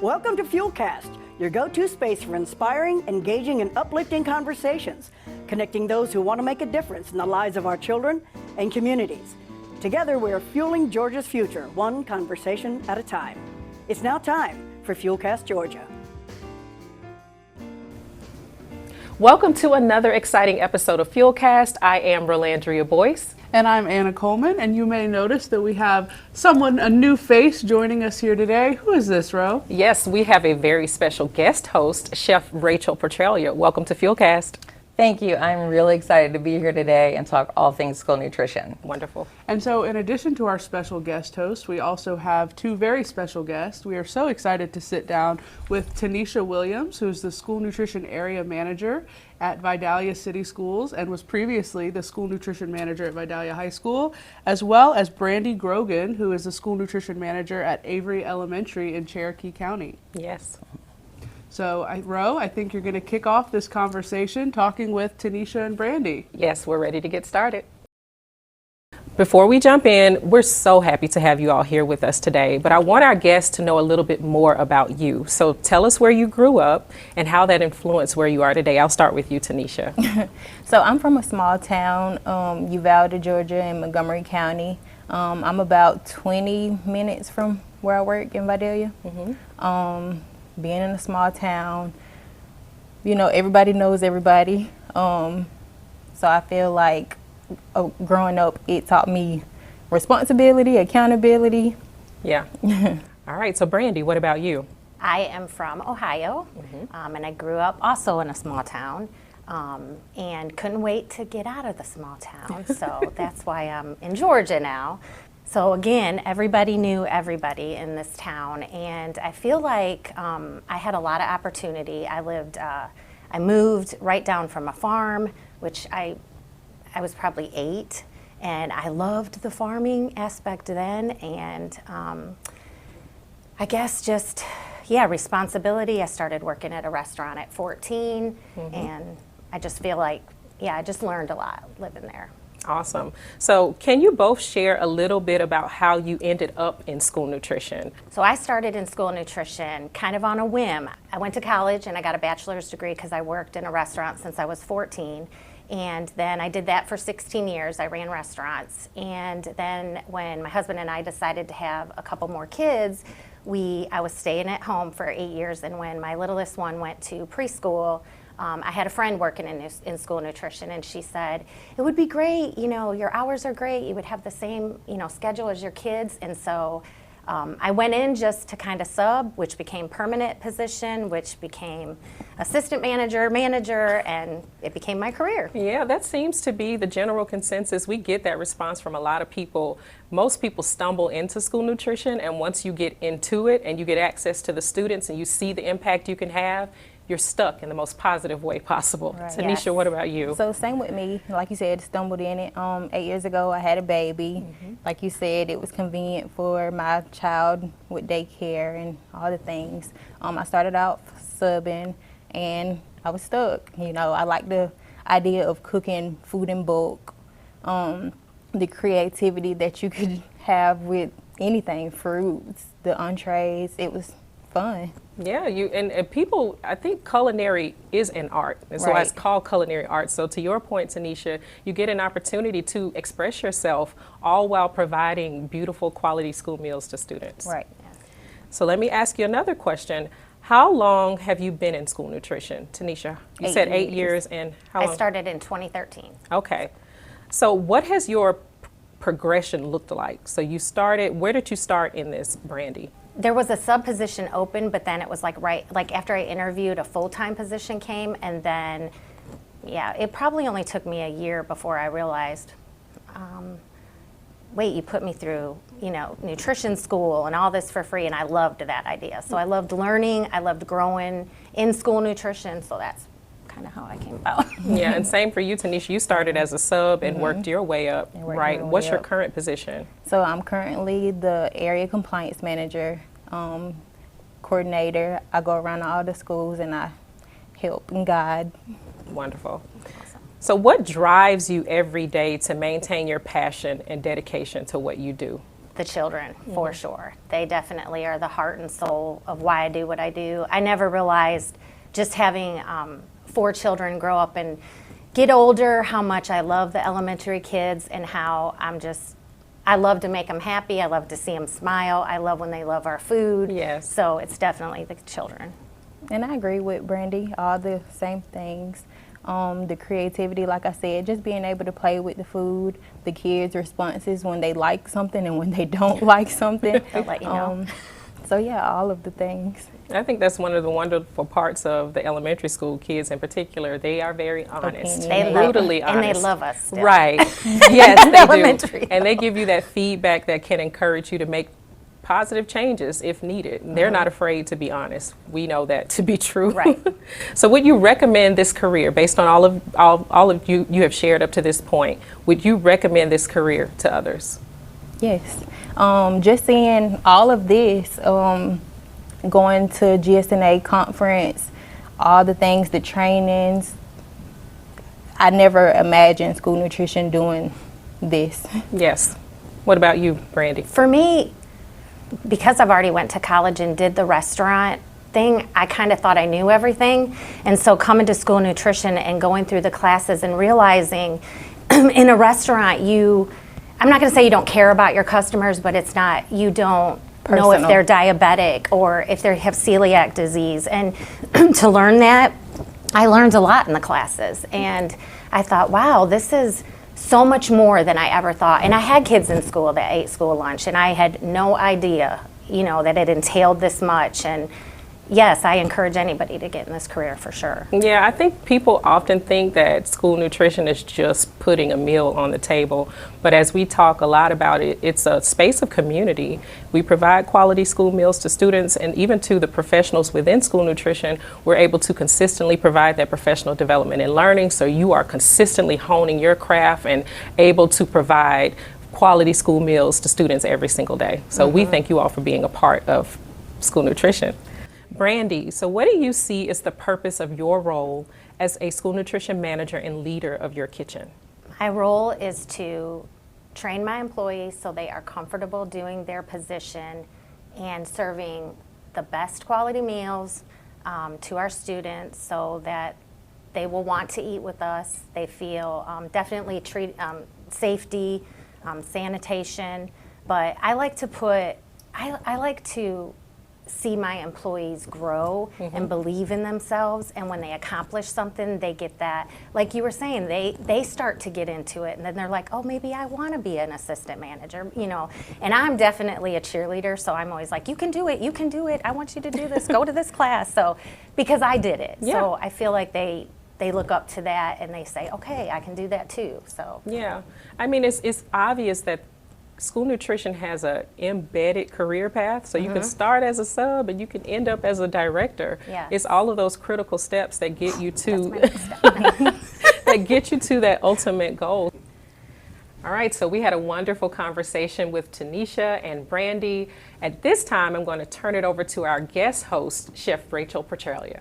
Welcome to Fuelcast, your go-to space for inspiring, engaging, and uplifting conversations, connecting those who want to make a difference in the lives of our children and communities. Together, we are fueling Georgia's future, one conversation at a time. It's now time for Fuelcast Georgia. Welcome to another exciting episode of Fuelcast. I am Rolandria Boyce. And I'm Anna Coleman, and you may notice that we have a new face joining us here today. Who is this, Ro? Yes, we have a very special guest host, Chef Rachel Petraglia. Welcome to Fuelcast. Thank you. I'm really excited to be here today and talk all things school nutrition. Wonderful. And so in addition to our special guest host, we also have two very special guests. We are so excited to sit down with Teneshia Williams, who is the School Nutrition Area Manager at Vidalia City Schools and was previously the School Nutrition Manager at Vidalia High School, as well as Brandi Grogan, who is the School Nutrition Manager at Avery Elementary in Cherokee County. Yes. So, Ro, I think you're going to kick off this conversation talking with Teneshia and Brandi. Yes, we're ready to get started. Before we jump in, we're so happy to have you all here with us today, but I want our guests to know a little bit more about you. So tell us where you grew up and how that influenced where you are today. I'll start with you, Teneshia. So I'm from a small town, Vidalia, Georgia, in Montgomery County. I'm about 20 minutes from where I work in Vidalia. Being in a small town, you know, everybody knows everybody. So I feel like growing up, it taught me responsibility, accountability. Yeah. All right. So Brandi, what about you? I am from Ohio, and I grew up also in a small town, and couldn't wait to get out of the small town. So that's why I'm in Georgia now. So again, everybody knew everybody in this town, and I feel like I had a lot of opportunity. I moved right down from a farm, which I was probably 8, and I loved the farming aspect then, and I guess just, responsibility. I started working at a restaurant at 14, and I just feel like, I just learned a lot living there. Awesome. So can you both share a little bit about how you ended up in school nutrition? So I started in school nutrition kind of on a whim. I went to college and I got a bachelor's degree because I worked in a restaurant since I was 14. And then I did that for 16 years. I ran restaurants. And then when my husband and I decided to have a couple more kids, I was staying at home for 8 years. And when my littlest one went to preschool, I had a friend working in school nutrition, and she said, it would be great, your hours are great, you would have the same, schedule as your kids. And so I went in just to kind of sub, which became permanent position, which became assistant manager, and it became my career. Yeah, that seems to be the general consensus. We get that response from a lot of people. Most people stumble into school nutrition, and once you get into it and you get access to the students and you see the impact you can have, you're stuck in the most positive way possible. Right. Teneshia, yes. What about you? So same with me. Like you said, stumbled in it. 8 years ago, I had a baby. Like you said, it was convenient for my child with daycare and all the things. I started out subbing, and I was stuck. I like the idea of cooking food in bulk, the creativity that you could have with anything, fruits, the entrees. It was fun. Yeah, and people, I think culinary is an art. That's why it's called culinary arts. So to your point, Teneshia, you get an opportunity to express yourself all while providing beautiful quality school meals to students. Right. So let me ask you another question. How long have you been in school nutrition, Teneshia? You said 8 years, and how long? I started in 2013. Okay. So what has your progression looked like? So where did you start in this, Brandi? There was a sub position open, but then it was like after I interviewed, a full-time position came, and then, it probably only took me a year before I realized, wait, you put me through, nutrition school and all this for free, and I loved that idea. So I loved learning, I loved growing in school nutrition, so that's kind of how I came about. Yeah, and same for you, Teneshia. You started as a sub and worked your way up, right? What's your current position? So I'm currently the area compliance manager, coordinator. I go around to all the schools and I help and guide. Wonderful. Awesome. So what drives you every day to maintain your passion and dedication to what you do? The the children, for sure. They definitely are the heart and soul of why I do what I do. I never realized, just having 4 children grow up and get older, how much I love the elementary kids, and how I love to make them happy. I love to see them smile. I love when they love our food. Yes. So it's definitely the children. And I agree with Brandi, all the same things. The creativity, like I said, just being able to play with the food, the kids' responses when they like something and when they don't like something. They'll let you know. So yeah, all of the things. I think that's one of the wonderful parts of the elementary school kids in particular. They are very honest, They brutally love, honest. and they love us still. Right. Yes, they Elementary. do. And they give you that feedback that can encourage you to make positive changes if needed. They're not afraid to be honest. We know that to be true. Right. So would you recommend this career based on all of you have shared up to this point? Would you recommend this career to others? Yes. Just seeing all of this, going to GSNA conference, all the things, the trainings, I never imagined school nutrition doing this. Yes. What about you, Brandi? For me, because I've already went to college and did the restaurant thing, I kind of thought I knew everything. And so coming to school nutrition and going through the classes and realizing in a restaurant, I'm not going to say you don't care about your customers, but it's not, you don't know if they're diabetic or if they have celiac disease. And to learn that, I learned a lot in the classes. And I thought, wow, this is so much more than I ever thought. And I had kids in school that ate school lunch, and I had no idea, that it entailed this much. And yes, I encourage anybody to get in this career for sure. Yeah, I think people often think that school nutrition is just putting a meal on the table. But as we talk a lot about it, it's a space of community. We provide quality school meals to students and even to the professionals within school nutrition. We're able to consistently provide that professional development and learning, so you are consistently honing your craft and able to provide quality school meals to students every single day. So we thank you all for being a part of school nutrition. Brandi, so what do you see as the purpose of your role as a school nutrition manager and leader of your kitchen? My role is to train my employees so they are comfortable doing their position and serving the best quality meals to our students so that they will want to eat with us. They feel definitely safety, sanitation, but I like to see my employees grow and believe in themselves, and when they accomplish something, they get that, like you were saying, they start to get into it, and then they're like, oh, maybe I want to be an assistant manager, and I'm definitely a cheerleader, so I'm always like, you can do it, I want you to do this, go to this class, so because I did it. Yeah. So I feel like they look up to that and they say, okay, I can do that too. So Yeah, I mean, it's obvious that school nutrition has an embedded career path, so you can start as a sub and you can end up as a director. Yes. It's all of those critical steps that get you to that's my next step. that get you to that ultimate goal. All right, so we had a wonderful conversation with Teneshia and Brandi. At this time, I'm going to turn it over to our guest host, Chef Rachel Petraglia.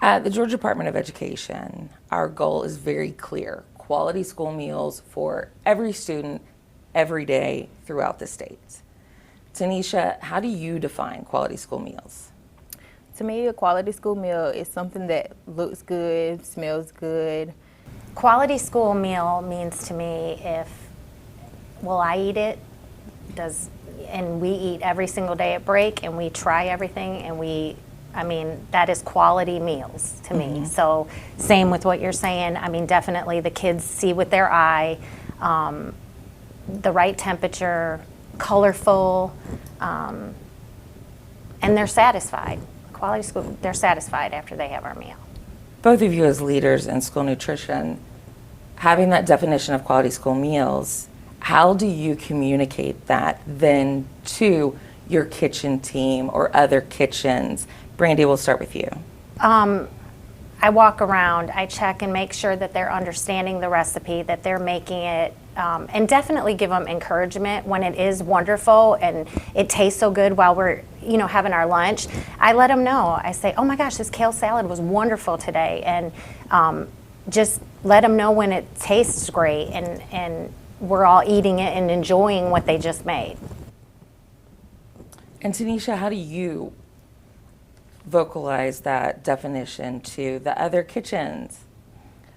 At the Georgia Department of Education, our goal is very clear: quality school meals for every student, every day throughout the state. Teneshia, how do you define quality school meals? To me, a quality school meal is something that looks good, smells good. Quality school meal means to me will I eat it? And we eat every single day at break, and we try everything, and that is quality meals to me. So same with what you're saying. Definitely the kids see with their eye, the right temperature, colorful, and they're satisfied. Quality school, they're satisfied after they have our meal. Both of you as leaders in school nutrition, having that definition of quality school meals, how do you communicate that then to your kitchen team or other kitchens? Brandi, we'll start with you. I walk around, I check and make sure that they're understanding the recipe, that they're making it, and definitely give them encouragement when it is wonderful and it tastes so good while we're, having our lunch. I let them know. I say, oh my gosh, this kale salad was wonderful today, and just let them know when it tastes great, and we're all eating it and enjoying what they just made. And Teneshia, how do you vocalize that definition to the other kitchens?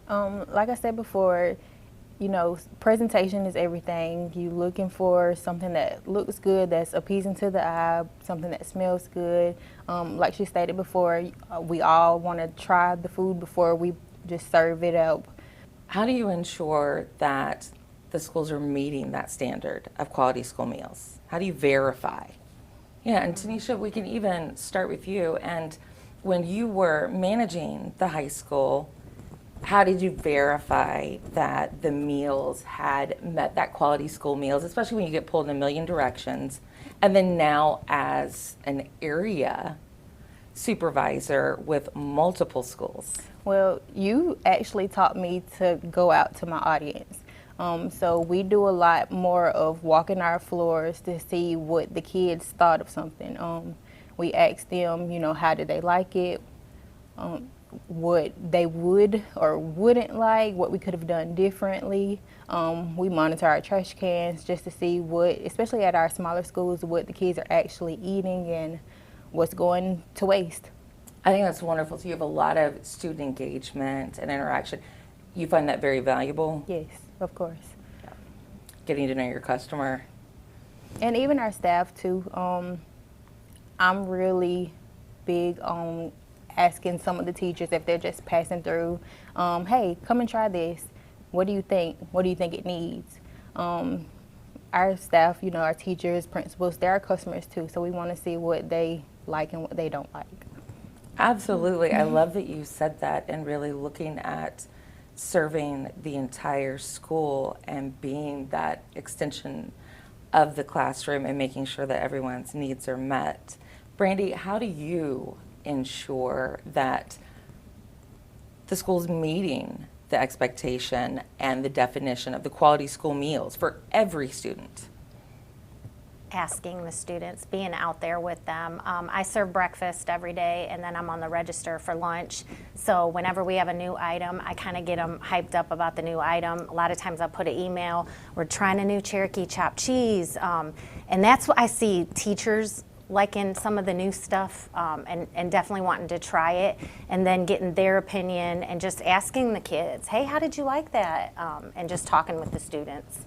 Like I said before, you know, presentation is everything. You looking for something that looks good, that's appeasing to the eye, something that smells good. Like she stated before, we all want to try the food before we just serve it out. How do you ensure that the schools are meeting that standard of quality school meals? How do you verify? Yeah, and Teneshia, we can even start with you. And when you were managing the high school, how did you verify that the meals had met that quality school meals, especially when you get pulled in a million directions? And then now as an area supervisor with multiple schools. Well, you actually taught me to go out to my audience. So we do a lot more of walking our floors to see what the kids thought of something. We ask them, you know, how did they like it, what they would or wouldn't like, what we could have done differently. We monitor our trash cans just to see what, especially at our smaller schools, what the kids are actually eating and what's going to waste. I think that's wonderful. So you have a lot of student engagement and interaction. You find that very valuable? Yes, of course. Yeah. Getting to know your customer. And even our staff too. I'm really big on asking some of the teachers if they're just passing through, hey, come and try this. What do you think? What do you think it needs? Our staff, you know, our teachers, principals, they're our customers too. So we want to see what they like and what they don't like. Absolutely. I love that you said that, and really looking at serving the entire school and being that extension of the classroom and making sure that everyone's needs are met. Brandi, how do you ensure that the school's meeting the expectation and the definition of the quality school meals for every student? Asking the students, being out there with them. I serve breakfast every day, and then I'm on the register for lunch. So whenever we have a new item, I kind of get them hyped up about the new item. A lot of times I'll put an email, we're trying a new Cherokee chopped cheese. And that's what I see teachers liking some of the new stuff, and definitely wanting to try it, and then getting their opinion and just asking the kids, hey, how did you like that? And just talking with the students.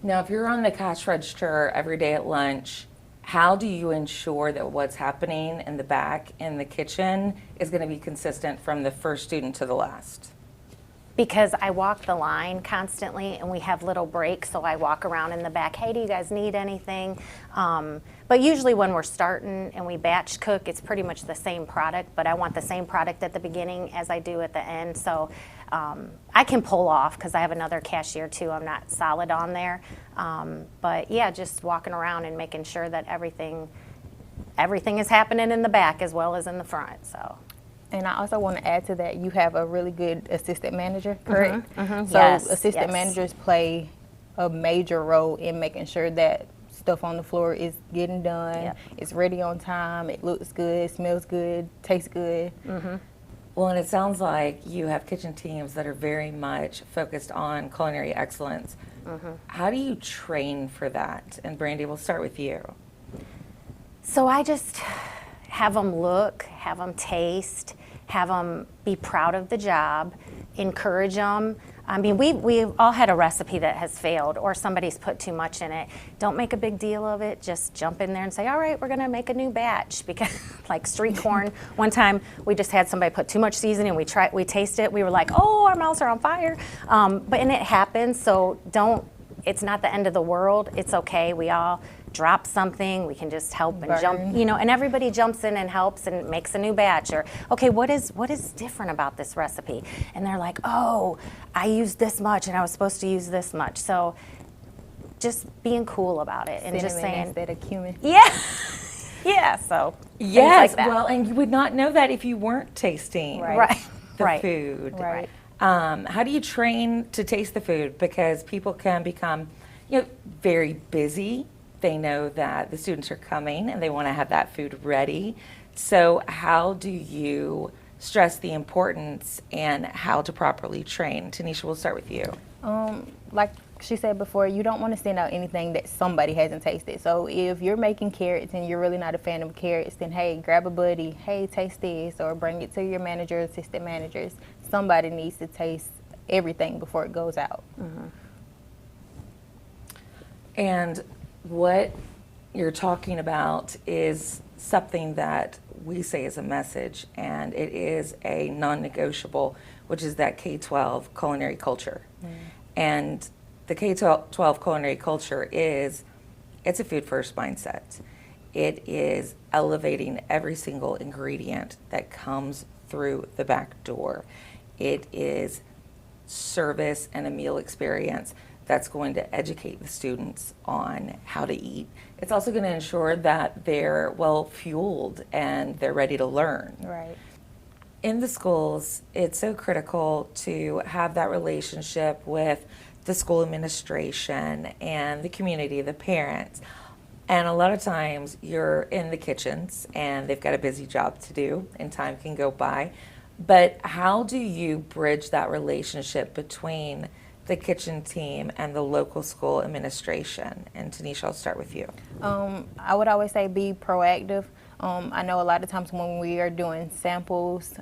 Now, if you're on the cash register every day at lunch, how do you ensure that what's happening in the back in the kitchen is going to be consistent from the first student to the last? Because I walk the line constantly, and we have little breaks, so I walk around in the back, hey, do you guys need anything? But usually when we're starting and we batch cook, it's pretty much the same product, but I want the same product at the beginning as I do at the end. So I can pull off because I have another cashier too. I'm not solid on there. But yeah, just walking around and making sure that everything is happening in the back as well as in the front. So. And I also want to add to that, you have a really good assistant manager, correct? So Yes, assistant yes. managers play a major role in making sure that stuff on the floor is getting done, Yep. it's ready on time, it looks good, smells good, tastes good. Well, and it sounds like you have kitchen teams that are very much focused on culinary excellence. How do you train for that? And Brandi, we'll start with you. So I just have them look, have them taste, have them be proud of the job, encourage them. I mean, we've all had a recipe that has failed or somebody's put too much in it. Don't make a big deal of it. Just jump in there and say, all right, we're going to make a new batch. Because like street corn, one time we just had somebody put too much seasoning. We tasted it. We were like, oh, our mouths are on fire. And it happens. So it's not the end of the world. It's okay. We all drop something, we can just help and jump, and everybody jumps in and helps and makes a new batch. Or, okay, what is different about this recipe? And they're like, oh, I used this much and I was supposed to use this much. So just being cool about it and just saying, instead of cumin. yeah, yeah. So Yes, like that. well, and you would not know that if you weren't tasting right, the right. food. Right. How do you train to taste the food? Because people can become, very busy. They know that the students are coming and they want to have that food ready. So how do you stress the importance and how to properly train? Teneshia, we'll start with you. Like she said before, you don't want to send out anything that somebody hasn't tasted. So if you're making carrots and you're really not a fan of carrots, then hey, grab a buddy, hey, taste this, or bring it to your manager, assistant managers. Somebody needs to taste everything before it goes out. And what you're talking about is something that we say is a message, and it is a non-negotiable, which is that K-12 culinary culture. And the K-12 culinary culture it's a food first mindset. It is elevating every single ingredient that comes through the back door. It is service and a meal experience that's going to educate the students on how to eat. It's also going to ensure that they're well fueled and they're ready to learn. Right. In the schools, it's so critical to have that relationship with the school administration and the community, the parents. And a lot of times you're in the kitchens and they've got a busy job to do and time can go by. But how do you bridge that relationship between the kitchen team and the local school administration? And Teneshia, I'll start with you. I would always say be proactive. I know a lot of times when we are doing samples,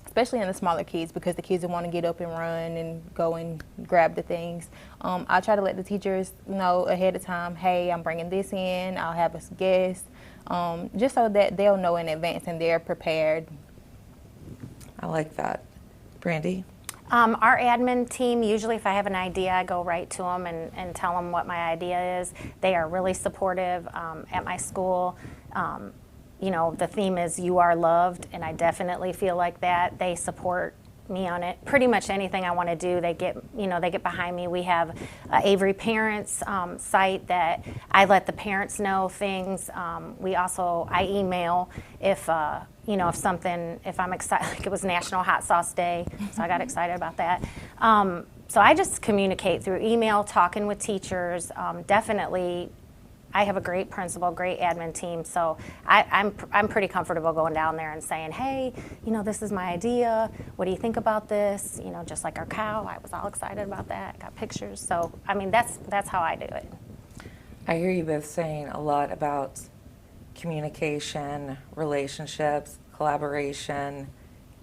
especially in the smaller kids, because the kids want to get up and run and go and grab the things. I try to let the teachers know ahead of time, hey, I'm bringing this in, I'll have a guest, just so that they'll know in advance and they're prepared. I like that. Brandi? Our admin team, usually if I have an idea, I go right to them and tell them what my idea is. They are really supportive at my school. You know, the theme is you are loved, and I definitely feel like that. They support me on it. Pretty much anything I want to do, they get behind me. We have Avery Parents site that I let the parents know things. I email if if I'm excited, like it was National Hot Sauce Day, so I got excited about that. So I just communicate through email, talking with teachers. Definitely, I have a great principal, great admin team, so I'm pretty comfortable going down there and saying, hey, this is my idea. What do you think about this? Just like our cow, I was all excited about that. Got pictures. So I mean, that's how I do it. I hear you both saying a lot about communication, relationships, collaboration,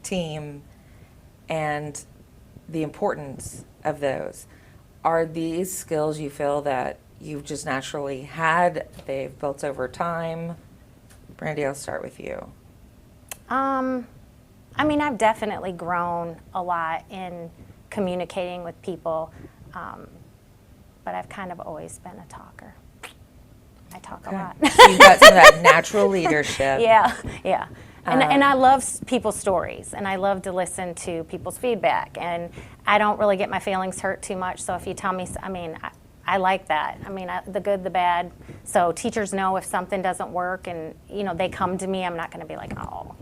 team, and the importance of those. Are these skills you feel that you've just naturally had, they've built over time? Brandi, I'll start with you. I mean, I've definitely grown a lot in communicating with people, but I've kind of always been a talker. I talk a lot. So you've got some of that natural leadership. Yeah. And I love people's stories, and I love to listen to people's feedback, and I don't really get my feelings hurt too much, so if you tell me, I like that. The good, the bad. So teachers know if something doesn't work and, they come to me, I'm not going to be like, oh,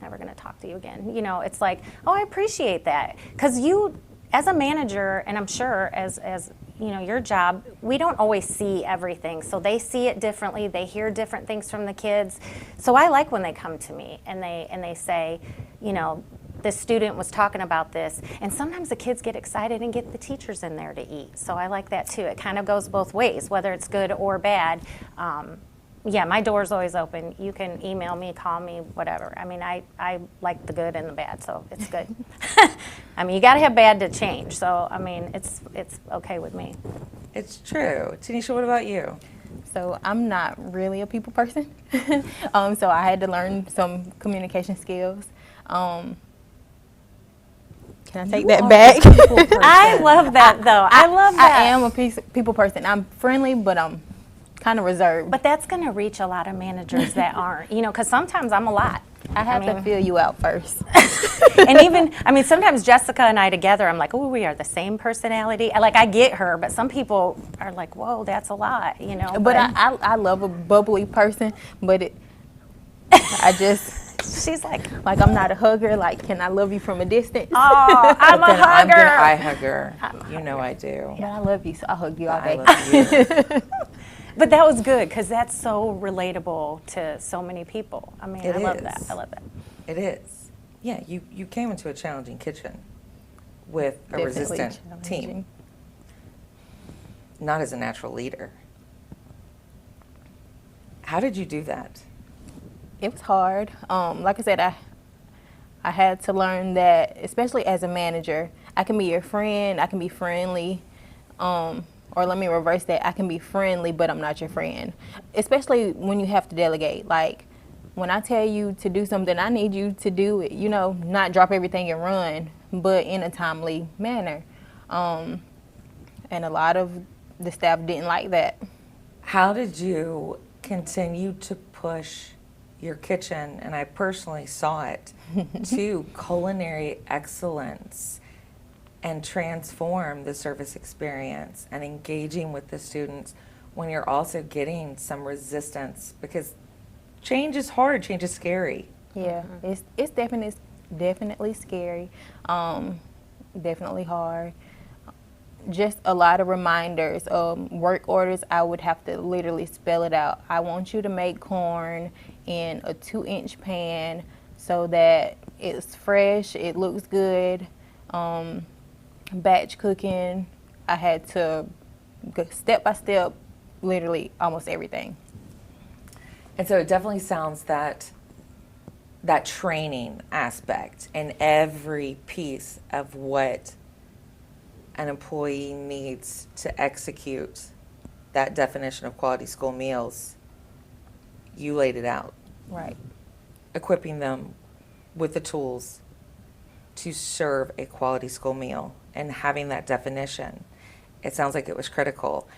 never going to talk to you again. It's like, oh, I appreciate that. Because you, as a manager, and I'm sure as your job, we don't always see everything. So they see it differently. They hear different things from the kids. So I like when they come to me and they say, this student was talking about this, and sometimes the kids get excited and get the teachers in there to eat. So I like that too. It kind of goes both ways, whether it's good or bad. My door's always open. You can email me, call me, whatever. I like the good and the bad, so it's good. You got to have bad to change. So it's okay with me. It's true. Teneshia, what about you? So I'm not really a people person. So I had to learn some communication skills. Can I take that back? I love that, though. I love that. I am a people person. I'm friendly, but I'm kind of reserved. But that's going to reach a lot of managers that aren't, because sometimes I'm a lot. I have to feel you out first. And even, sometimes Jessica and I together, I'm like, oh, we are the same personality. I get her, but some people are like, whoa, that's a lot, But I love a bubbly person, but she's like I'm not a hugger. Can I love you from a distance? Oh, I'm a hugger. I'm an eye hugger. I do. But I love you, so I'll hug you all day. I love you. But that was good because that's so relatable to so many people. I love that. I love that. It is. Yeah, you came into a challenging kitchen with a resistant team. not as a natural leader. How did you do that? It was hard. Like I said, I had to learn that, especially as a manager, I can be your friend, I can be friendly, or let me reverse that, I can be friendly, but I'm not your friend. Especially when you have to delegate. Like, when I tell you to do something, I need you to do it, you know, not drop everything and run, but in a timely manner. And a lot of the staff didn't like that. How did you continue to push your kitchen, and I personally saw it, to culinary excellence and transform the service experience and engaging with the students when you're also getting some resistance? Because change is hard, change is scary. Yeah, it's definitely scary, definitely hard. Just a lot of reminders. Work orders, I would have to literally spell it out. I want you to make corn in a 2-inch pan so that it's fresh, it looks good. Batch cooking, I had to go step by step, literally almost everything. And so it definitely sounds that training aspect in every piece of what an employee needs to execute that definition of quality school meals, you laid it out. Right. Equipping them with the tools to serve a quality school meal and having that definition. It sounds like it was critical.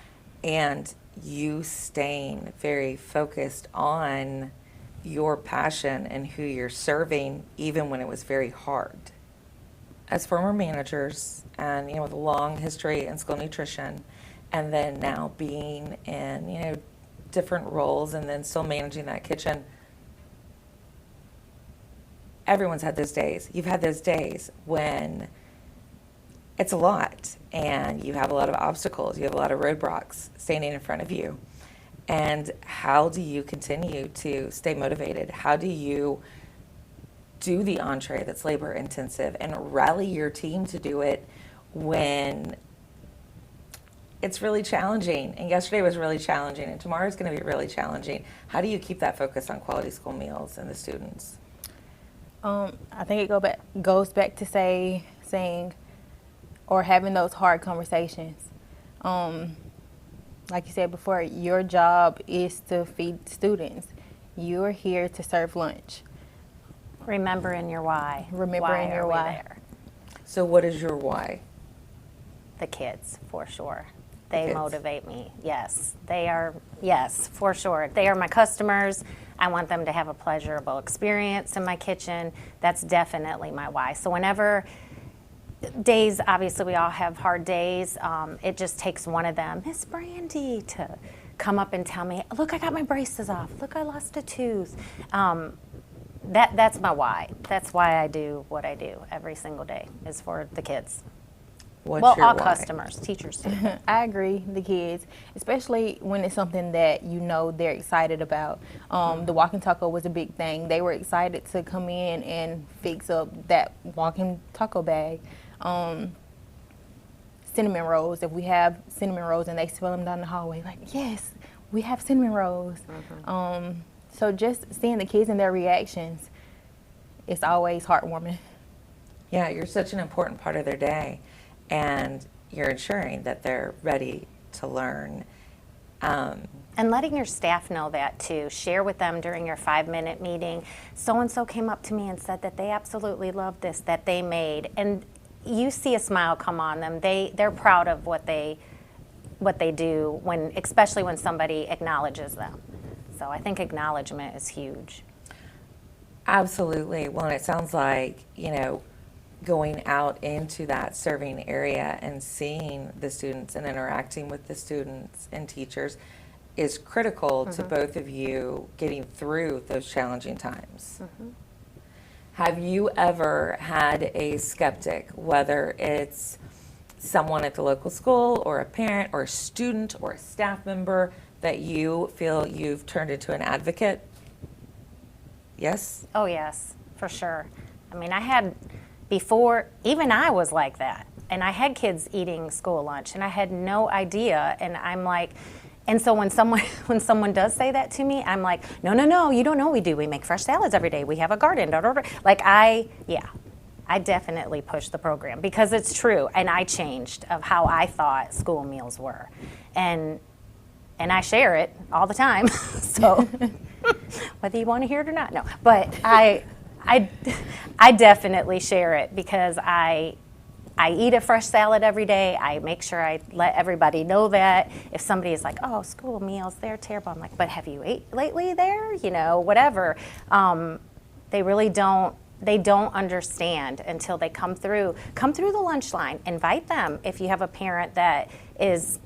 And you staying very focused on your passion and who you're serving, even when it was very hard. As former managers and, you know, with a long history in school nutrition, and then now being in, you know, different roles and then still managing that kitchen, everyone's had those days. You've had those days when it's a lot and you have a lot of obstacles, you have a lot of roadblocks standing in front of you. And how do you continue to stay motivated? How do you do the entree that's labor intensive and rally your team to do it when it's really challenging? And yesterday was really challenging, and tomorrow's going to be really challenging. How do you keep that focus on quality school meals and the students? I think it goes back to saying or having those hard conversations. Like you said before, your job is to feed students. You're here to serve lunch. Remembering your why. Remembering your why. There? So what is your why? The kids, for sure. They Kids. motivate me. Yes, they are. Yes, for sure. They are my customers. I want them to have a pleasurable experience in my kitchen. That's definitely my why. So whenever days, obviously we all have hard days, it just takes one of them, Miss Brandi, to come up and tell me, look, I got my braces off. Look, I lost a tooth. That's my why. That's why I do what I do every single day, is for the kids. What's Well, your all why? customers, teachers too. I agree, the kids, especially when it's something that you know they're excited about. The walking taco was a big thing. They were excited to come in and fix up that walking taco bag. Cinnamon rolls, if we have cinnamon rolls and they spill them down the hallway, like, yes, we have cinnamon rolls. So just seeing the kids and their reactions, it's always heartwarming. Yeah, you're such an important part of their day, and you're ensuring that they're ready to learn. And letting your staff know that too. Share with them during your 5-minute meeting. So-and-so came up to me and said that they absolutely loved this, that they made. And you see a smile come on them. They're proud of what they do, especially when somebody acknowledges them. So I think acknowledgement is huge. Absolutely. Well, and it sounds like, you know, going out into that serving area and seeing the students and interacting with the students and teachers is critical to both of you getting through those challenging times. Have you ever had a skeptic, whether it's someone at the local school or a parent or a student or a staff member, that you feel you've turned into an advocate? Yes? Oh yes, for sure. I mean, I had before, even I was like that. and I had kids eating school lunch, and I had no idea. And I'm like, and so when someone does say that to me, I'm like, no, you don't know we do. We make fresh salads every day. We have a garden. Da, da, da. Like I definitely pushed the program because it's true, and I changed of how I thought school meals were, and I share it all the time. So whether you want to hear it or not, no. But I definitely share it because I eat a fresh salad every day. I make sure I let everybody know that. If somebody is like, oh, school meals, they're terrible, I'm like, but have you ate lately there? You know, whatever. They really don't. They don't understand until they come through the lunch line. Invite them if you have a parent that is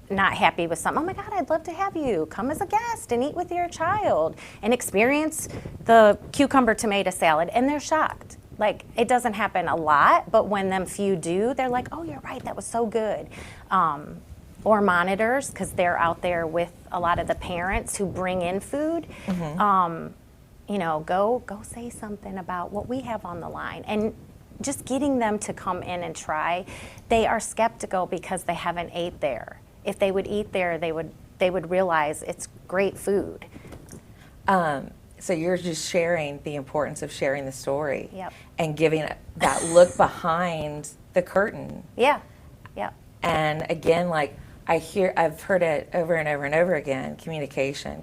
not happy with something. Oh my God, I'd love to have you come as a guest and eat with your child and experience the cucumber tomato salad. And they're shocked. Like, it doesn't happen a lot, but when them few do, they're like, oh, you're right, that was so good. Or monitors, because they're out there with a lot of the parents who bring in food. You know, go say something about what we have on the line. And just getting them to come in and try. They are skeptical because they haven't ate there. If they would eat there, they would realize it's great food. So you're just sharing the importance of sharing the story. Yep. And giving that look behind the curtain. Yeah. And again, like I've heard it over and over and over again, communication,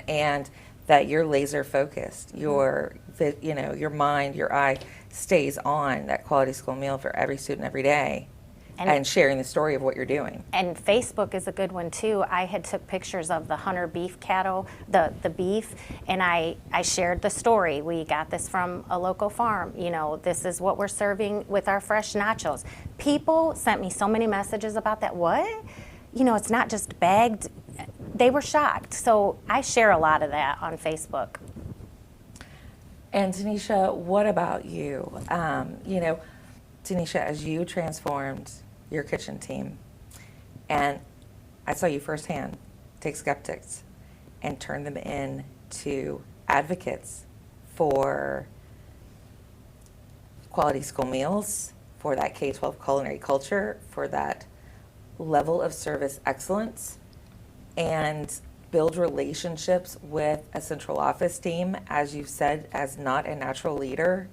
and that you're laser focused. Your mind, your eye stays on that quality school meal for every student every day. And sharing the story of what you're doing. And Facebook is a good one too. I had took pictures of the Hunter beef cattle, the beef, and I shared the story. We got this from a local farm. You know, this is what we're serving with our fresh nachos. People sent me so many messages about that. What? You know, it's not just bagged. They were shocked. So I share a lot of that on Facebook. And Teneshia, what about you? Teneshia, as you transformed your kitchen team, and I saw you firsthand take skeptics and turn them into advocates for quality school meals, for that K-12 culinary culture, for that level of service excellence, and build relationships with a central office team, as you've said, as not a natural leader.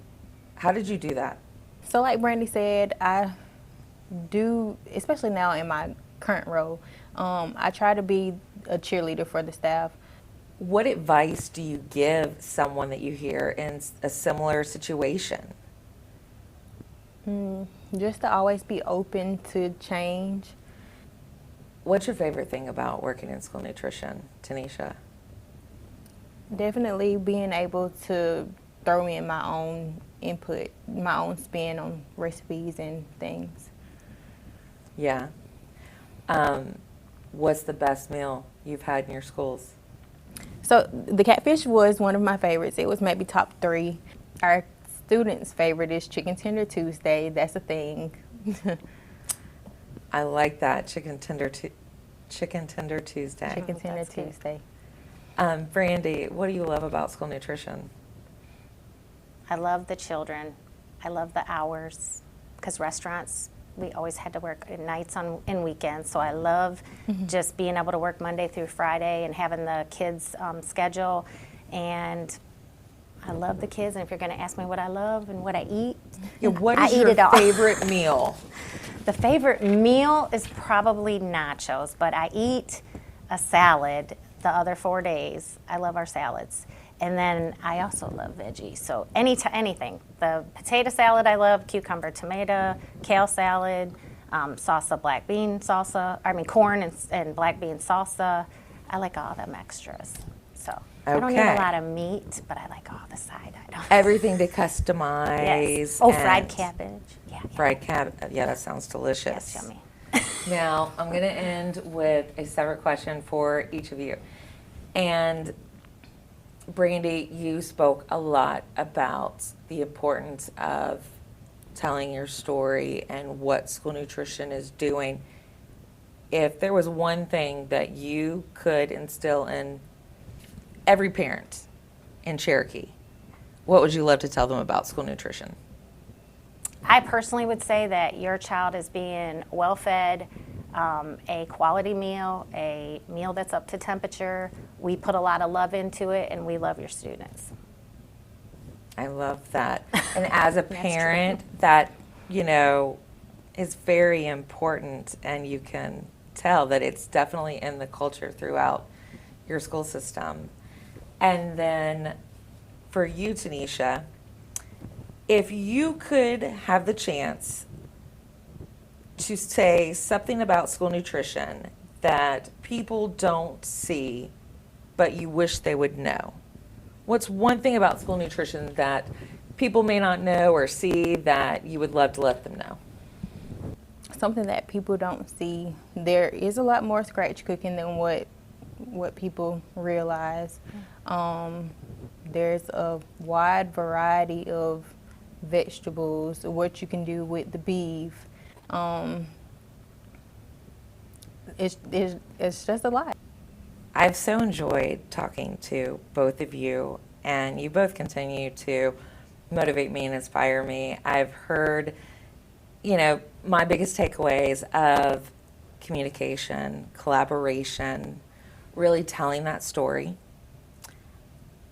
How did you do that? So like Brandi said, I do, especially now in my current role, I try to be a cheerleader for the staff. What advice do you give someone that you hear in a similar situation? Just to always be open to change. What's your favorite thing about working in school nutrition, Teneshia? Definitely being able to throw in my own input, my own spin on recipes and things. Yeah. What's the best meal you've had in your schools? So the catfish was one of my favorites. It was maybe top 3. Our students' favorite is Chicken Tender Tuesday. That's a thing. I like that, Chicken Tender Tuesday. Chicken Tender Tuesday. Brandi, what do you love about school nutrition? I love the children. I love the hours, because restaurants, we always had to work at nights and weekends. So I love just being able to work Monday through Friday and having the kids' schedule. And I love the kids. And if you're going to ask me what I love and what I eat, What I is eat your it all. favorite meal? The favorite meal is probably nachos, but I eat a salad the other 4 days. I love our salads. And then I also love veggies. So anything. The potato salad I love, cucumber tomato, kale salad, salsa, black bean salsa, corn and black bean salsa. I like all them extras. So I don't eat a lot of meat, but I like all the side items. Everything to customize. Yes. Oh, fried cabbage. Yeah. Fried cabbage. Yeah, that sounds delicious. Yes, yummy. Now, I'm going to end with a separate question for each of you. And Brandi, you spoke a lot about the importance of telling your story and what school nutrition is doing. If there was one thing that you could instill in every parent in Cherokee, what would you love to tell them about school nutrition? I personally would say that your child is being well fed, a quality meal, a meal that's up to temperature. We put a lot of love into it, and we love your students. I love that. And as a parent, that, is very important, and you can tell that it's definitely in the culture throughout your school system. And then for you, Teneshia, if you could have the chance to say something about school nutrition that people don't see, but you wish they would know, what's one thing about school nutrition that people may not know or see that you would love to let them know? Something that people don't see. There is a lot more scratch cooking than what people realize. There's a wide variety of vegetables, what you can do with the beef. It's just a lot. I've so enjoyed talking to both of you, and you both continue to motivate me and inspire me. I've heard, my biggest takeaways of communication, collaboration, really telling that story.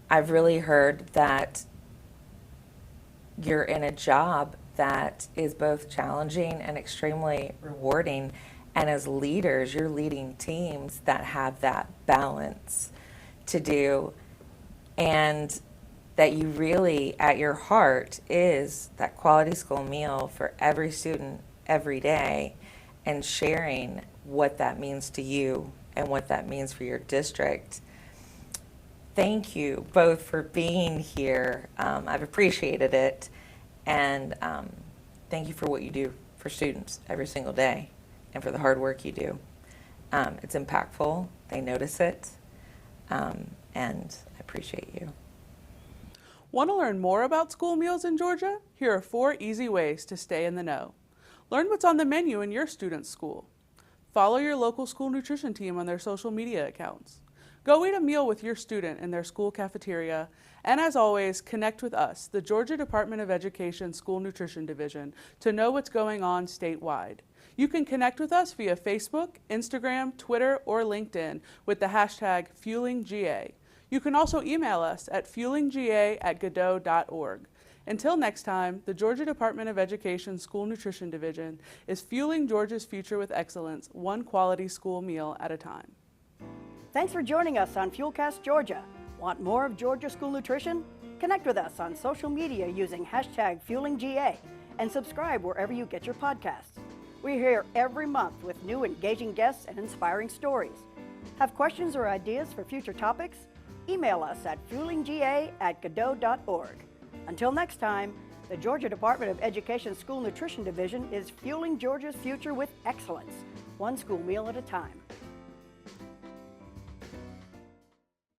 I've really heard that you're in a job that is both challenging and extremely rewarding. And as leaders, you're leading teams that have that balance to do. And that you really, at your heart, is that quality school meal for every student every day, and sharing what that means to you and what that means for your district. Thank you both for being here. I've appreciated it. And thank you for what you do for students every single day, and for the hard work you do. It's impactful. They notice it. And I appreciate you. Want to learn more about school meals in Georgia? Here are 4 easy ways to stay in the know. Learn what's on the menu in your student's school. Follow your local school nutrition team on their social media accounts. Go eat a meal with your student in their school cafeteria. And as always, connect with us, the Georgia Department of Education School Nutrition Division, to know what's going on statewide. You can connect with us via Facebook, Instagram, Twitter, or LinkedIn with the hashtag FuelingGA. You can also email us at fuelingga@godot.org. Until next time, the Georgia Department of Education School Nutrition Division is fueling Georgia's future with excellence, one quality school meal at a time. Thanks for joining us on Fuelcast Georgia. Want more of Georgia School Nutrition? Connect with us on social media using hashtag FuelingGA and subscribe wherever you get your podcasts. We're here every month with new engaging guests and inspiring stories. Have questions or ideas for future topics? Email us at fuelingga@godot.org. Until next time, the Georgia Department of Education School Nutrition Division is fueling Georgia's future with excellence, one school meal at a time.